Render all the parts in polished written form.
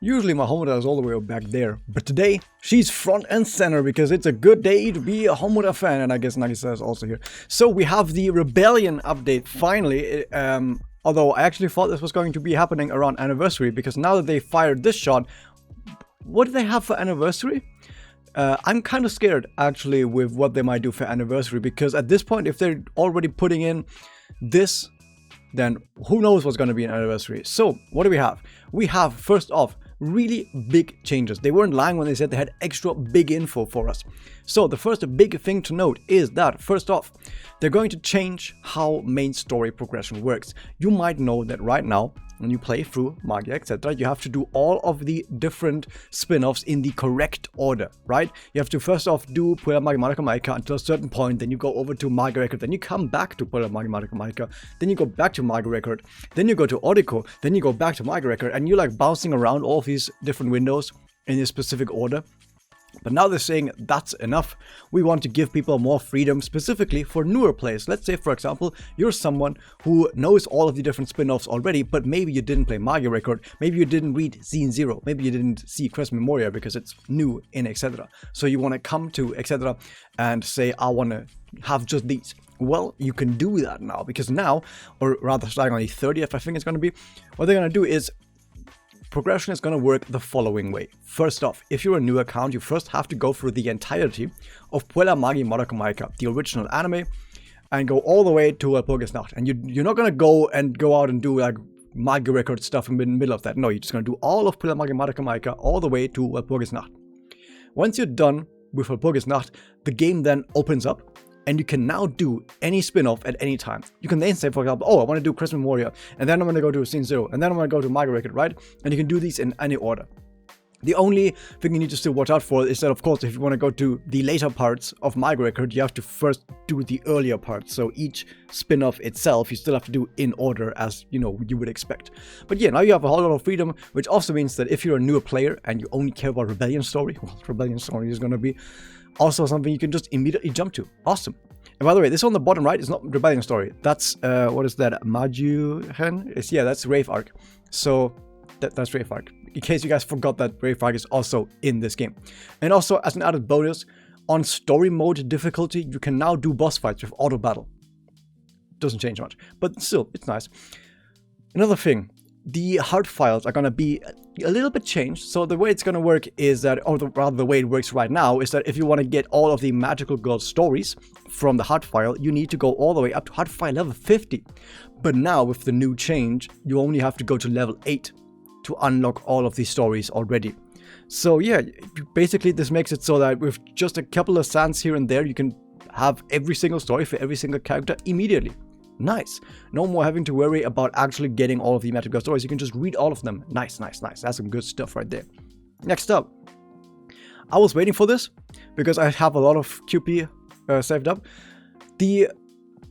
Usually my Homura is all the way back there, but today she's front and center because it's a good day to be a Homura fan, and I guess Nagisa is also here. So we have the Rebellion update finally, although I actually thought this was going to be happening around anniversary, because now that they fired this shot, what do they have for anniversary? I'm kind of scared actually with what they might do for anniversary, because at this point, if they're already putting in this, then who knows what's going to be an anniversary. So what do we have? We have, first off, really big changes. They weren't lying when they said they had extra big info for us. So the first big thing to note is that, first off, they're going to change how main story progression works. You might know that right now, when you play through Madoka Exedra, you have to do all of the different spin-offs in the correct order, right? You have to first off do Puella Magi Madoka Magica until a certain point, then you go over to Madoka Record, then you come back to Puella Magi Madoka Magica, then you go back to Madoka Record, then you go to Oriko, then you go back to Madoka Record, and you're like bouncing around all of these different windows in a specific order. But now they're saying that's enough. We want to give people more freedom, specifically for newer players. Let's say, for example, you're someone who knows all of the different spin-offs already, but maybe you didn't play Madoka Record, maybe you didn't read Scene Zero, maybe you didn't see Quest Memoria because it's new in Exedra. So you want to come to Exedra and say, I want to have just these. Well, you can do that now, because now, or rather starting on the 30th, I think it's going to be, what they're going to do is, progression is going to work the following way. First off, if you're a new account, you first have to go through the entirety of Puella Magi Madoka Magica, the original anime, and go all the way to Walpurgis Nacht. And you're not going to go out and do like Madoka Record stuff in the middle of that. No, you're just going to do all of Puella Magi Madoka Magica all the way to Walpurgis Nacht. Once you're done with Walpurgis Nacht, the game then opens up, and you can now do any spin-off at any time. You can then say, for example, oh, I want to do Quest Memoria, and then I'm going to go to Scene Zero, and then I'm going to go to Madoka Record, right? And you can do these in any order. The only thing you need to still watch out for is that, of course, if you want to go to the later parts of Madoka Record, you have to first do the earlier parts. So each spin-off itself, you still have to do in order, as, you know, you would expect. But yeah, now you have a whole lot of freedom, which also means that if you're a newer player and you only care about Rebellion Story, well, Rebellion Story is going to be also something you can just immediately jump to. Awesome. And by the way, this on the bottom right is not Rebellion Story. That's, what is that? Majuhen? Yeah, that's Wraith Arc. So, that's Wraith Arc. In case you guys forgot that Wraith Arc is also in this game. And also, as an added bonus, on story mode difficulty, you can now do boss fights with auto battle. Doesn't change much, but still, it's nice. Another thing. The HUD files are going to be a little bit changed. So the way it's going to work is that, or rather the way it works right now, is that if you want to get all of the magical girl stories from the HUD file, you need to go all the way up to HUD file level 50. But now with the new change, you only have to go to level 8 to unlock all of these stories already. So yeah, basically this makes it so that with just a couple of sands here and there, you can have every single story for every single character immediately. Nice. No more having to worry about actually getting all of the magical stories. You can just read all of them. Nice, nice, nice. That's some good stuff right there. Next up, I was waiting for this because I have a lot of QP saved up. The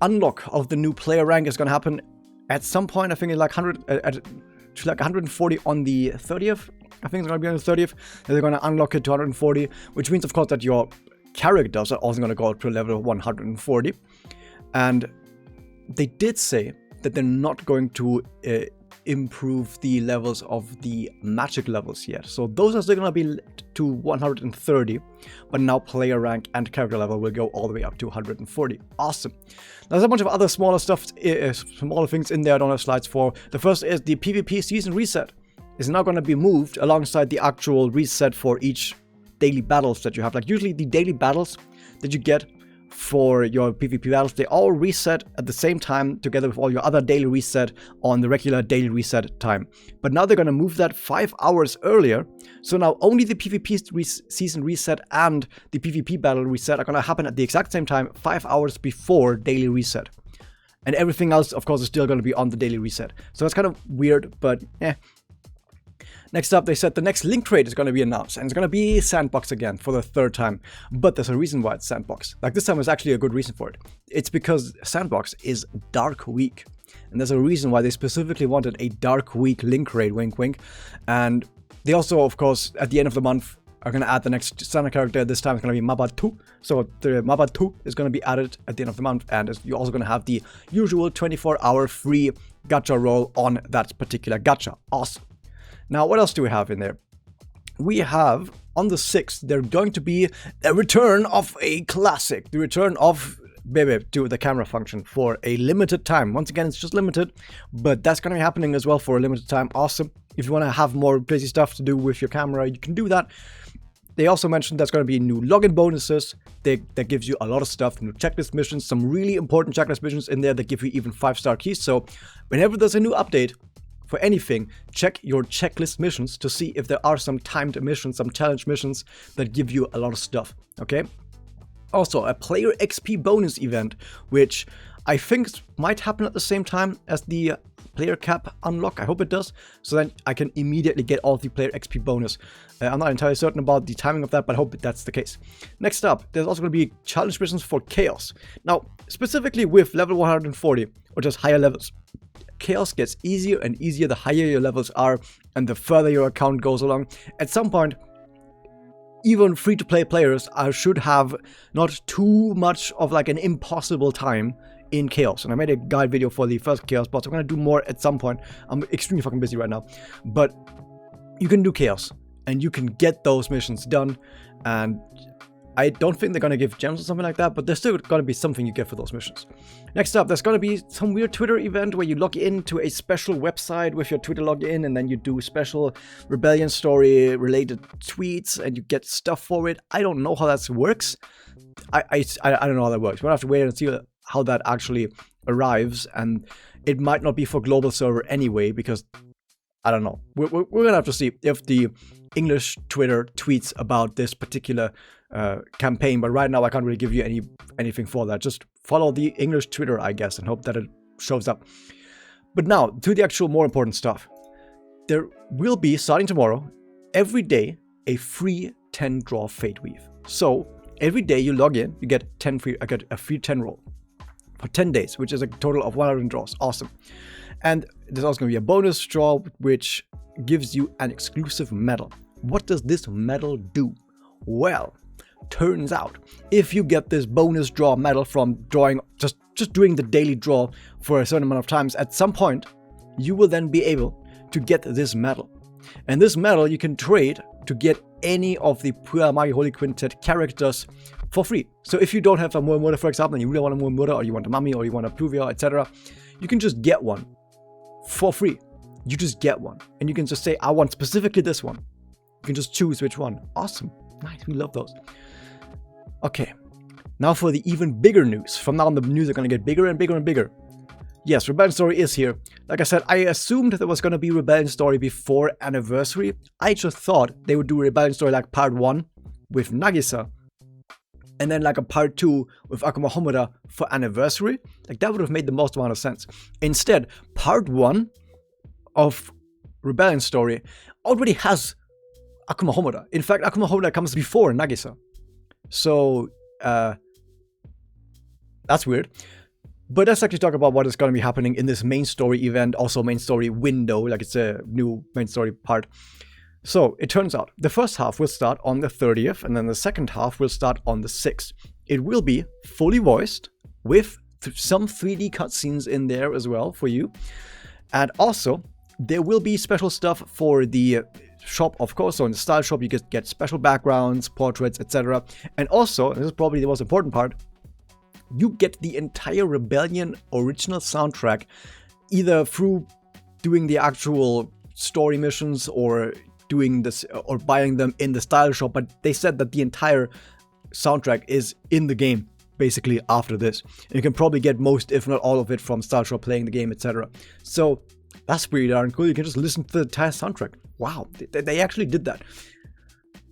unlock of the new player rank is going to happen at some point. I think it's like 140 on the 30th. I think it's going to be on the 30th. They're going to unlock it to 140, which means, of course, that your characters are also going to go up to level 140. And they did say that they're not going to improve the levels of the magic levels yet. So those are still going to be to 130, but now player rank and character level will go all the way up to 140. Awesome. There's a bunch of other smaller stuff, smaller things in there I don't have slides for. The first is the PvP season reset is now going to be moved alongside the actual reset for each daily battles that you have. Like usually the daily battles that you get for your PvP battles, they all reset at the same time together with all your other daily reset on the regular daily reset time. But now they're going to move that 5 hours earlier. So now only the PvP season reset and the PvP battle reset are going to happen at the exact same time, 5 hours before daily reset. And everything else, of course, is still going to be on the daily reset. So it's kind of weird, but eh. Next up, they said the next link trade is going to be announced, and it's going to be Sandbox again for the 3rd time. But there's a reason why it's Sandbox. Like this time is actually a good reason for it. It's because Sandbox is Dark Week. And there's a reason why they specifically wanted a Dark Week link trade, wink wink. And they also, of course, at the end of the month, are going to add the next standard character. This time it's going to be Mabatu. So the Mabatu is going to be added at the end of the month. And you're also going to have the usual 24-hour free gacha roll on that particular gacha. Awesome. Now, what else do we have in there? we have on the 6th, there's going to be a return of a classic, the return of Bebe to the camera function for a limited time. Once again, it's just limited, but that's going to be happening as well for a limited time. Awesome. If you want to have more crazy stuff to do with your camera, you can do that. They also mentioned there's going to be new login bonuses that gives you a lot of stuff, new checklist missions, some really important checklist missions in there that give you even 5-star keys. So whenever there's a new update for anything, check your checklist missions to see if there are some timed missions, some challenge missions that give you a lot of stuff, okay? Also, a player XP bonus event, which I think might happen at the same time as the player cap unlock. I hope it does, so then I can immediately get all the player XP bonus. I'm not entirely certain about the timing of that, but I hope that's the case. Next up, there's also going to be challenge missions for Chaos. Now, specifically with level 140, or just higher levels, Chaos gets easier and easier the higher your levels are and the further your account goes along. At some point, even free-to-play players should have not too much of like an impossible time in Chaos. And I made a guide video for the first Chaos boss. I'm going to do more at some point. I'm extremely fucking busy right now. But you can do Chaos and you can get those missions done. And I don't think they're going to give gems or something like that, but there's still going to be something you get for those missions. Next up, there's going to be some weird Twitter event where you log into a special website with your Twitter login, and then you do special Rebellion story related tweets and you get stuff for it. I don't know how that works. I don't know how that works. We'll have to wait and see how that actually arrives, and it might not be for global server anyway, because I don't know. We're going to have to see if the English Twitter tweets about this particular campaign, but right now I can't really give you anything for that. Just follow the English Twitter, I guess, and hope that it shows up. But now, to the actual more important stuff. There will be, starting tomorrow, every day, a free 10 draw fate weave. So, every day you log in, you get a free 10 roll for 10 days, which is a total of 100 draws. Awesome. And there's also going to be a bonus draw, which gives you an exclusive medal. What does this medal do? Well, turns out, if you get this bonus draw medal from drawing, just doing the daily draw for a certain amount of times, at some point, you will then be able to get this medal. And this medal you can trade to get any of the Pura Magi Holy Quintet characters for free. So if you don't have a Muramura, for example, and you really want a Muramura, or you want a Mami, or you want a Pluvia, etc., you can just get one for free. You just get one. And you can just say, I want specifically this one. You can just choose which one. Awesome. Nice. We love those. Okay. Now for the even bigger news. From now on, the news are going to get bigger and bigger and bigger. Yes, Rebellion Story is here. Like I said, I assumed there was going to be Rebellion Story before Anniversary. I just thought they would do Rebellion Story like part 1 with Nagisa, and then like a part 2 with AKUMA HOMURA for Anniversary. Like, that would have made the most amount of sense. Instead, part 1 of Rebellion Story already has AKUMA HOMURA. In fact, AKUMA HOMURA comes before Nagisa. So, that's weird. But let's actually talk about what is going to be happening in this main story event, also main story window, like it's a new main story part. So, it turns out, the first half will start on the 30th, and then the second half will start on the 6th. It will be fully voiced, with some 3D cutscenes in there as well for you. And also, there will be special stuff for the shop, of course. So in the style shop, you get special backgrounds, portraits, etc. And also, and this is probably the most important part, you get the entire Rebellion original soundtrack, either through doing the actual story missions or doing this or buying them in the style shop. But they said that the entire soundtrack is in the game basically after this. And you can probably get most, if not all of it, from style shop playing the game, etc. So that's pretty darn cool. You can just listen to the entire soundtrack. Wow, they actually did that.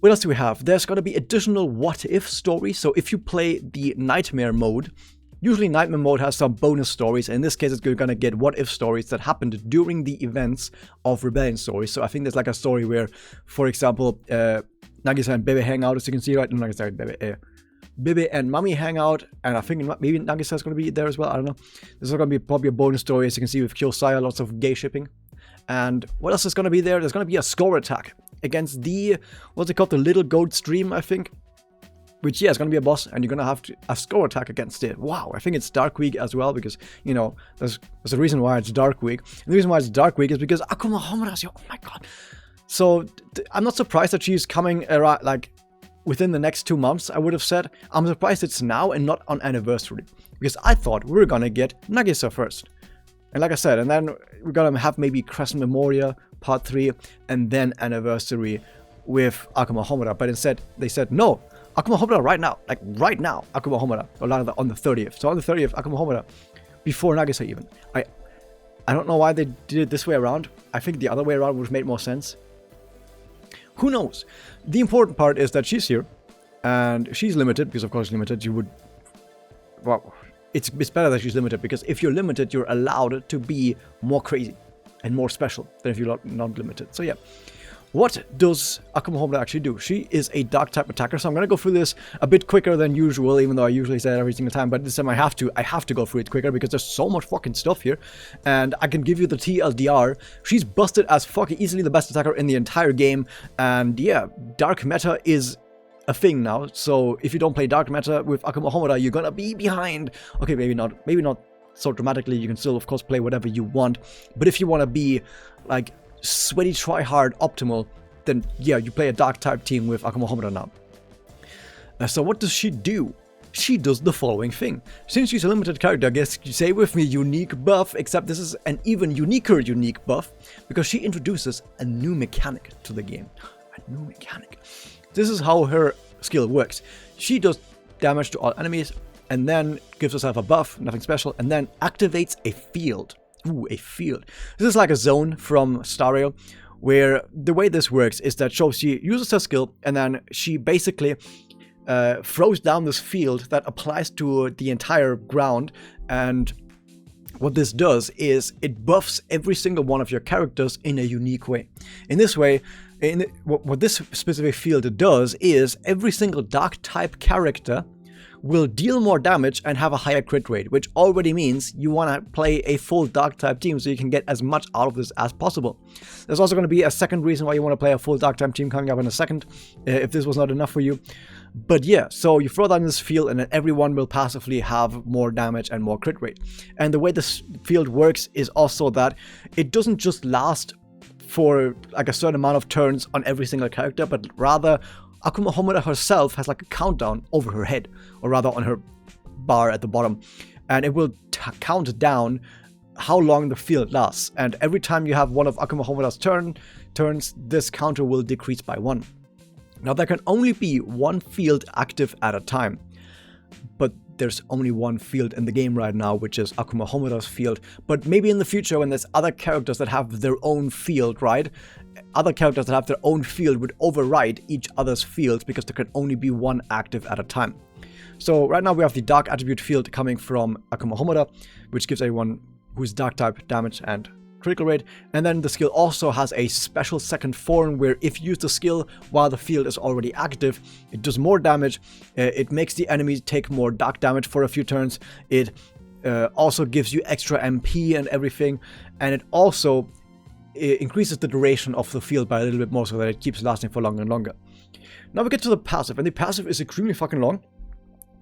What else do we have? There's going to be additional what-if stories. So if you play the Nightmare mode, usually Nightmare mode has some bonus stories. In this case, it's going to get what-if stories that happened during the events of Rebellion stories. So I think there's like a story where, for example, Nagisa and Bebe hang out, as you can see right now. Bebe and Mami hang out, and I think maybe Nagisa is going to be there as well. I don't know. There's going to be probably a bonus story, as you can see, with Kyosaya, lots of gay shipping. And what else is going to be there? There's going to be a score attack against the, what's it called, the Little Goat Stream, I think. Which, yeah, is going to be a boss, and you're going to have a score attack against it. Wow, I think it's Dark Week as well, because, you know, there's a reason why it's Dark Week. And the reason why it's Dark Week is because AKUMA HOMURA, oh my god. So I'm not surprised that she's coming around, like, within the next 2 months, I would have said. I'm surprised it's now and not on anniversary, because I thought we were gonna get Nagisa first. And like I said, and then we're gonna have maybe Crescent Memoria Part 3, and then anniversary with AKUMA HOMURA. But instead, they said, no, AKUMA HOMURA right now. Like, right now, AKUMA HOMURA. Or rather, on the 30th. So on the 30th, AKUMA HOMURA. Before Nagisa even. I don't know why they did it this way around. I think the other way around would have made more sense. Who knows? The important part is that she's here, and she's limited, because of course limited, you would... Well, it's better that she's limited, because if you're limited, you're allowed to be more crazy and more special than if you're not limited. So yeah. What does AKUMA HOMURA actually do? She is a dark type attacker, so I'm going to go through this a bit quicker than usual, even though I usually say it every single time, but this time I have to go through it quicker because there's so much fucking stuff here, and I can give you the TLDR. She's busted as fucking easily the best attacker in the entire game, and yeah, dark meta is a thing now, so if you don't play dark meta with AKUMA HOMURA, you're gonna be behind. Okay, maybe not so dramatically, you can still of course play whatever you want, but if you want to be like sweaty try-hard optimal, then yeah, you play a dark type team with AKUMA HOMURA now. So what does she do? She does the following thing. Since she's a limited character, I guess you say with me unique buff, except this is an even unique buff, because she introduces a new mechanic to the game. A new mechanic. This is how her skill works. She does damage to all enemies, and then gives herself a buff, nothing special, and then activates a field. Ooh, a field. This is like a zone from Star Rail, where the way this works is that she uses her skill, and then she basically throws down this field that applies to the entire ground, and what this does is it buffs every single one of your characters in a unique way. In this way, what this specific field does is every single dark type character will deal more damage and have a higher crit rate, which already means you want to play a full dark type team so you can get as much out of this as possible. There's also going to be a second reason why you want to play a full dark type team coming up in a second, if this was not enough for you. But yeah, so you throw down this field and then everyone will passively have more damage and more crit rate. And the way this field works is also that it doesn't just last for like a certain amount of turns on every single character, but rather AKUMA HOMURA herself has like a countdown over her head, or rather on her bar at the bottom, and it will count down how long the field lasts. And every time you have one of AKUMA HOMURA's turns, this counter will decrease by 1. Now there can only be one field active at a time, but there's only one field in the game right now, which is AKUMA HOMURA's field. But maybe in the future, when there's other characters that have their own field, right? Other characters that have their own field would override each other's fields, because there can only be one active at a time. So right now we have the dark attribute field coming from AKUMA HOMURA, which gives everyone who's dark type damage and critical rate. And then the skill also has a special second form where if you use the skill while the field is already active, it does more damage. It makes the enemies take more dark damage for a few turns. It also gives you extra MP and everything. And it also increases the duration of the field by a little bit more, so that it keeps lasting for longer and longer. Now we get to the passive, and the passive is extremely fucking long.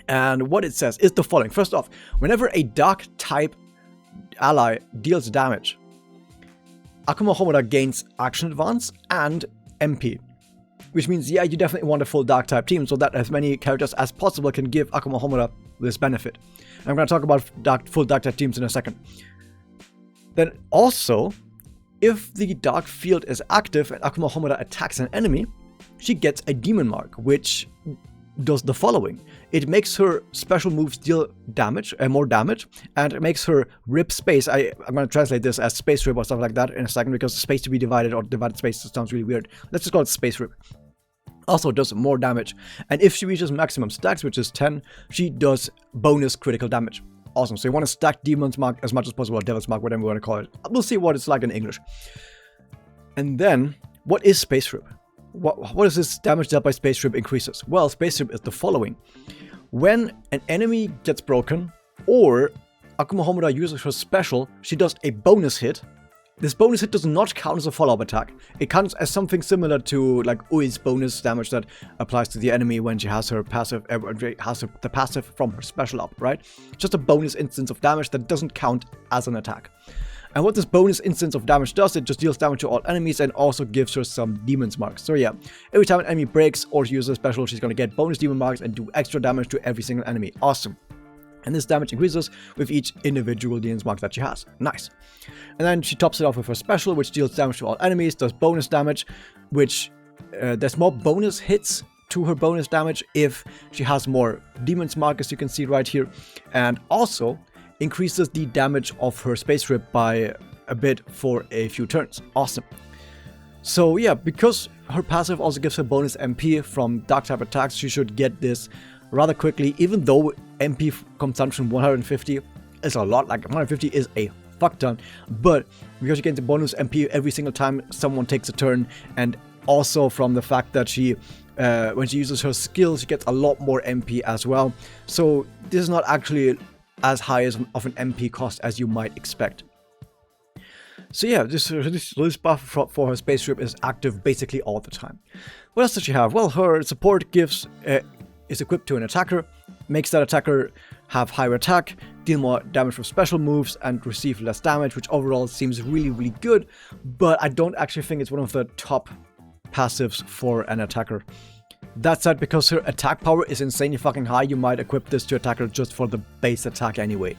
And what it says is the following. First off, whenever a dark type ally deals damage, AKUMA HOMURA gains action advance and MP. Which means, yeah, you definitely want a full dark type team, so that as many characters as possible can give AKUMA HOMURA this benefit. And I'm going to talk about full dark type teams in a second. Then also, if the dark field is active and AKUMA HOMURA attacks an enemy, she gets a demon mark, which does the following. It makes her special moves deal damage, more damage, and it makes her rip space. I'm going to translate this as space rip or stuff like that in a second, because space to be divided or divided space sounds really weird. Let's just call it space rip. Also does more damage, and if she reaches maximum stacks, which is 10, she does bonus critical damage. Awesome. So you want to stack Demon's Mark as much as possible, or Devil's Mark, whatever you want to call it. We'll see what it's like in English. And then, what is Space Rip? What is this damage dealt by Space Rip increases? Well, Space Rip is the following. When an enemy gets broken, or AKUMA HOMURA uses her special, she does a bonus hit. This bonus hit does not count as a follow-up attack. It counts as something similar to like Ui's bonus damage that applies to the enemy when she has her passive, the passive from her special up, right? Just a bonus instance of damage that doesn't count as an attack. And what this bonus instance of damage does, it just deals damage to all enemies and also gives her some demon's marks. So yeah, every time an enemy breaks or uses a special, she's going to get bonus demon marks and do extra damage to every single enemy. Awesome. And this damage increases with each individual demon's mark that she has. Nice. And then she tops it off with her special, which deals damage to all enemies, does bonus damage, which there's more bonus hits to her bonus damage if she has more demon's mark, as you can see right here, and also increases the damage of her space rip by a bit for a few turns. Awesome. So yeah, because her passive also gives her bonus MP from dark type attacks, she should get this rather quickly, even though MP consumption 150 is a lot. Like 150 is a fuck ton, but because she gets the bonus MP every single time someone takes a turn, and also from the fact that she when she uses her skill, she gets a lot more MP as well. So this is not actually as high of an MP cost as you might expect. So yeah, this buff for her space rip is active basically all the time. What else does she have? Well, her support is equipped to an attacker, makes that attacker have higher attack, deal more damage with special moves, and receive less damage, which overall seems really, really good, but I don't actually think it's one of the top passives for an attacker. That said, because her attack power is insanely fucking high, you might equip this to attacker just for the base attack anyway.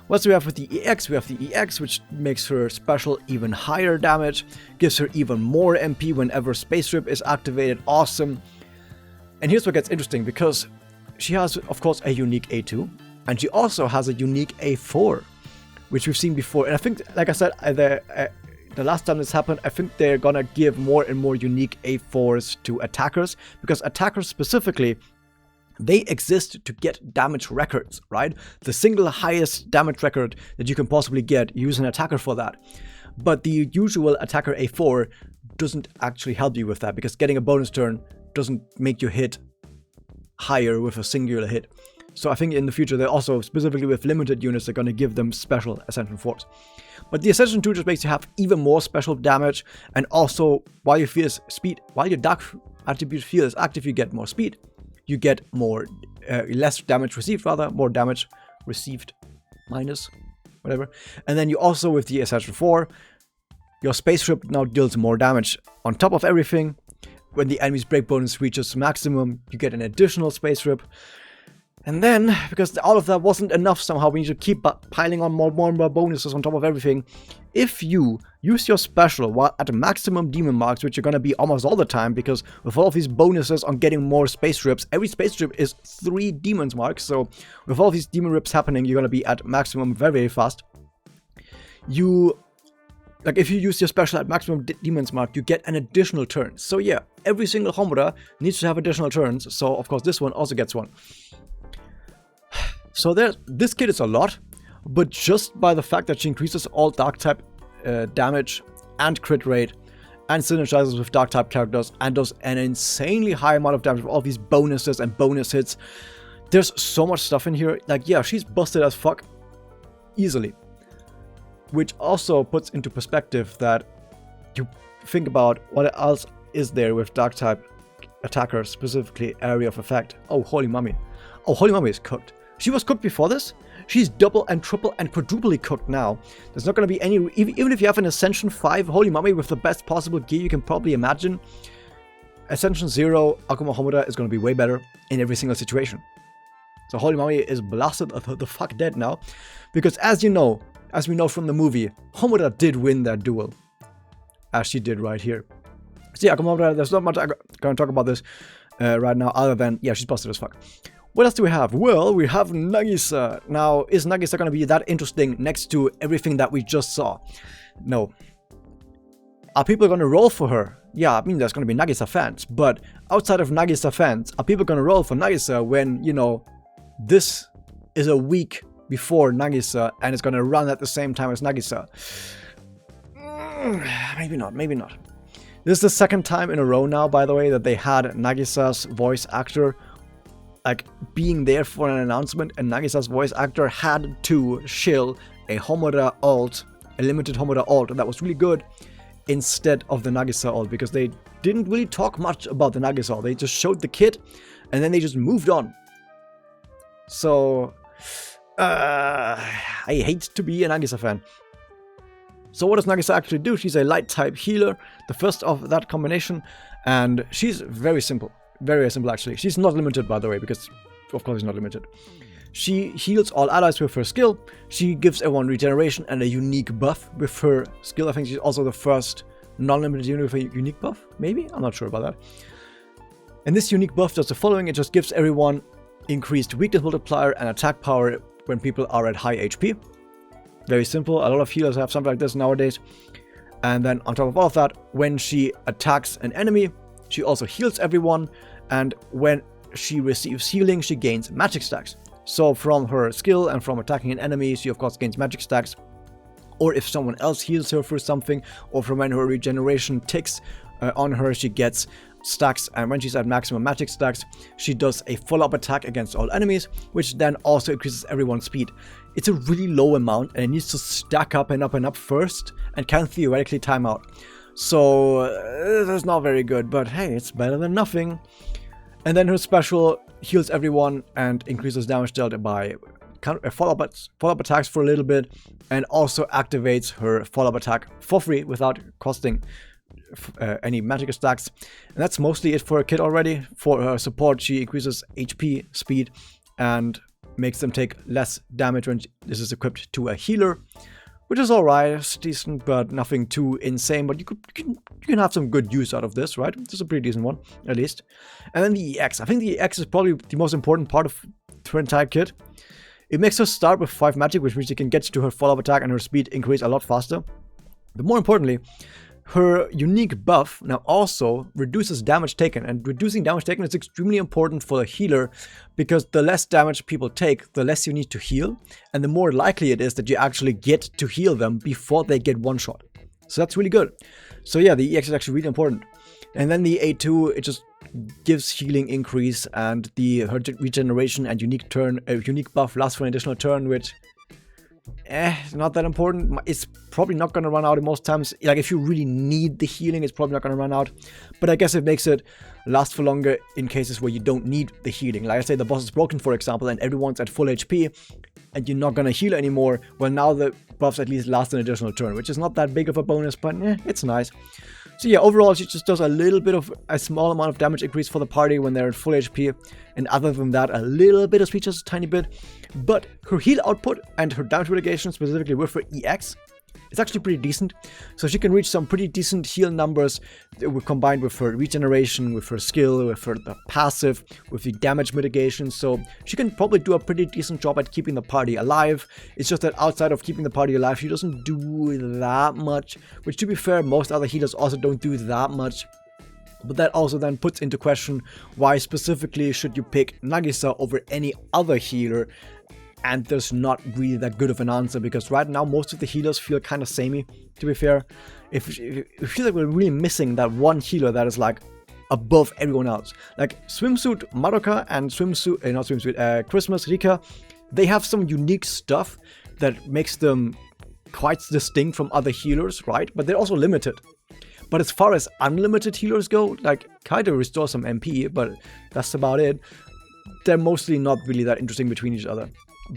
What do we have with the EX? We have the EX, which makes her special even higher damage, gives her even more MP whenever Space Rip is activated. Awesome. And here's what gets interesting, because she has, of course, a unique A2, and she also has a unique A4, which we've seen before. And I think, like I said, the last time this happened, I think they're gonna give more and more unique A4s to attackers, because attackers specifically, they exist to get damage records, right? The single highest damage record that you can possibly get, use an attacker for that. But the usual attacker A4 doesn't actually help you with that, because getting a bonus turn doesn't make you hit higher with a singular hit. So I think in the future, they're also, specifically with limited units, they're going to give them special Ascension 4s. But the Ascension 2 just makes you have even more special damage, and also, while your dark attribute field is active, you get more speed. You get more, less damage received, more damage received, minus, whatever. And then you also, with the Ascension 4, your Space Rip now deals more damage. On top of everything, when the enemy's break bonus reaches maximum, you get an additional Space Rip. And then, because all of that wasn't enough somehow, we need to keep piling on more and more bonuses on top of everything. If you use your special while at maximum demon marks, which you're going to be almost all the time, because with all of these bonuses on getting more space rips, every space rip is 3 demons marks, so with all these demon rips happening, you're going to be at maximum very, very fast. If you use your special at maximum demons mark, you get an additional turn. So yeah, every single Homura needs to have additional turns, so of course this one also gets one. So this kit is a lot, but just by the fact that she increases all dark type damage and crit rate and synergizes with dark type characters and does an insanely high amount of damage with all these bonuses and bonus hits, there's so much stuff in here. Like, yeah, she's busted as fuck easily, which also puts into perspective that you think about what else is there with dark type attackers, specifically area of effect. Oh, holy mummy. Oh, holy mummy is cooked. She was cooked before this. She's double and triple and quadruply cooked now. There's not going to be any, even if you have an Ascension 5 Holy Mummy with the best possible gear you can probably imagine, Ascension 0 Akuma Homura is going to be way better in every single situation. So Holy Mummy is blasted the fuck dead now, because as we know from the movie, Homura did win that duel, as she did right here. So yeah, Akuma Homura, there's not much I'm going to talk about this right now, other than, yeah, she's busted as fuck. What else do we have? Well, we have Nagisa. Now, is Nagisa going to be that interesting next to everything that we just saw? No. Are people going to roll for her? Yeah, I mean, there's going to be Nagisa fans. But outside of Nagisa fans, are people going to roll for Nagisa when, you know, this is a week before Nagisa and it's going to run at the same time as Nagisa? Maybe not, maybe not. This is the second time in a row now, by the way, that they had Nagisa's voice actor like being there for an announcement, and Nagisa's voice actor had to shill a Homura alt, a limited Homura alt that was really good, instead of the Nagisa alt, because they didn't really talk much about the Nagisa alt. They just showed the kit and then they just moved on. So I hate to be a Nagisa fan. So what does Nagisa actually do? She's a light type healer, the first of that combination, and she's very simple. Very simple actually. She's not limited, by the way, because of course she's not limited. She heals all allies with her skill. She gives everyone regeneration and a unique buff with her skill. I think she's also the first non-limited unit with a unique buff, maybe? I'm not sure about that. And this unique buff does the following. It just gives everyone increased weakness multiplier and attack power when people are at high HP. Very simple. A lot of healers have something like this nowadays. And then on top of all of that, when she attacks an enemy, she also heals everyone. And when she receives healing, she gains magic stacks. So from her skill and from attacking an enemy, she of course gains magic stacks. Or if someone else heals her for something, or from when her regeneration ticks on her, she gets stacks. And when she's at maximum magic stacks, she does a follow-up attack against all enemies, which then also increases everyone's speed. It's a really low amount, and it needs to stack up and up first, and can theoretically time out. So that's not very good, but hey, it's better than nothing. And then her special heals everyone and increases damage dealt by follow-up attacks for a little bit, and also activates her follow-up attack for free without costing any magic stacks. And that's mostly it for her kit already. For her support, she increases HP, speed, and makes them take less damage when this is equipped to a healer, which is alright. It's decent, but nothing too insane. But you can have some good use out of this, right? This is a pretty decent one, at least. And then the EX. I think the EX is probably the most important part of her entire kit. It makes her start with 5 magic, which means she can get to her follow-up attack and her speed increase a lot faster. But more importantly, her unique buff now also reduces damage taken, and reducing damage taken is extremely important for the healer, because the less damage people take, the less you need to heal, and the more likely it is that you actually get to heal them before they get one shot. So that's really good. So yeah, the EX is actually really important. And then the A2, it just gives healing increase, and her regeneration and unique buff lasts for an additional turn, which not that important. It's probably not going to run out in most times. Like, if you really need the healing, it's probably not going to run out. But I guess it makes it last for longer in cases where you don't need the healing. Like I say, the boss is broken, for example, and everyone's at full HP, and you're not going to heal anymore. Well, now the buffs at least last an additional turn, which is not that big of a bonus, but it's nice. So yeah, overall, she just does a little bit of a small amount of damage increase for the party when they're at full HP. And other than that, a little bit of speed, just a tiny bit. But her heal output and her damage mitigation, specifically with her EX, is actually pretty decent. So she can reach some pretty decent heal numbers combined with her regeneration, with her skill, with her passive, with the damage mitigation. So she can probably do a pretty decent job at keeping the party alive. It's just that outside of keeping the party alive, she doesn't do that much. Which, to be fair, most other healers also don't do that much. But that also then puts into question, why specifically should you pick Nagisa over any other healer? And there's not really that good of an answer, because right now most of the healers feel kind of samey, to be fair. It feels like we're really missing that one healer that is like above everyone else. Like Swimsuit Madoka and Christmas Rika, they have some unique stuff that makes them quite distinct from other healers, right? But they're also limited. But as far as unlimited healers go, like Kaido restores some MP, but that's about it. They're mostly not really that interesting between each other.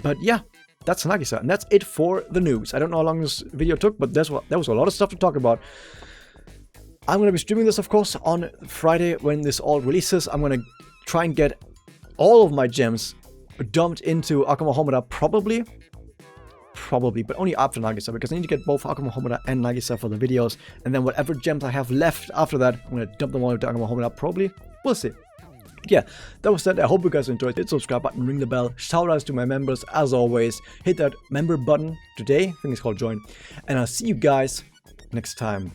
But yeah, that's Nagisa, and that's it for the news. I don't know how long this video took, but there was a lot of stuff to talk about. I'm going to be streaming this, of course, on Friday when this all releases. I'm going to try and get all of my gems dumped into AKUMA HOMURA, probably, but only after Nagisa, because I need to get both AKUMA HOMURA and Nagisa for the videos, and then whatever gems I have left after that, I'm going to dump them all into AKUMA HOMURA, probably. We'll see. Yeah, that was that. I hope you guys enjoyed. Hit the subscribe button, ring the bell, shout outs to my members as always. Hit that member button today, I think it's called join, and I'll see you guys next time.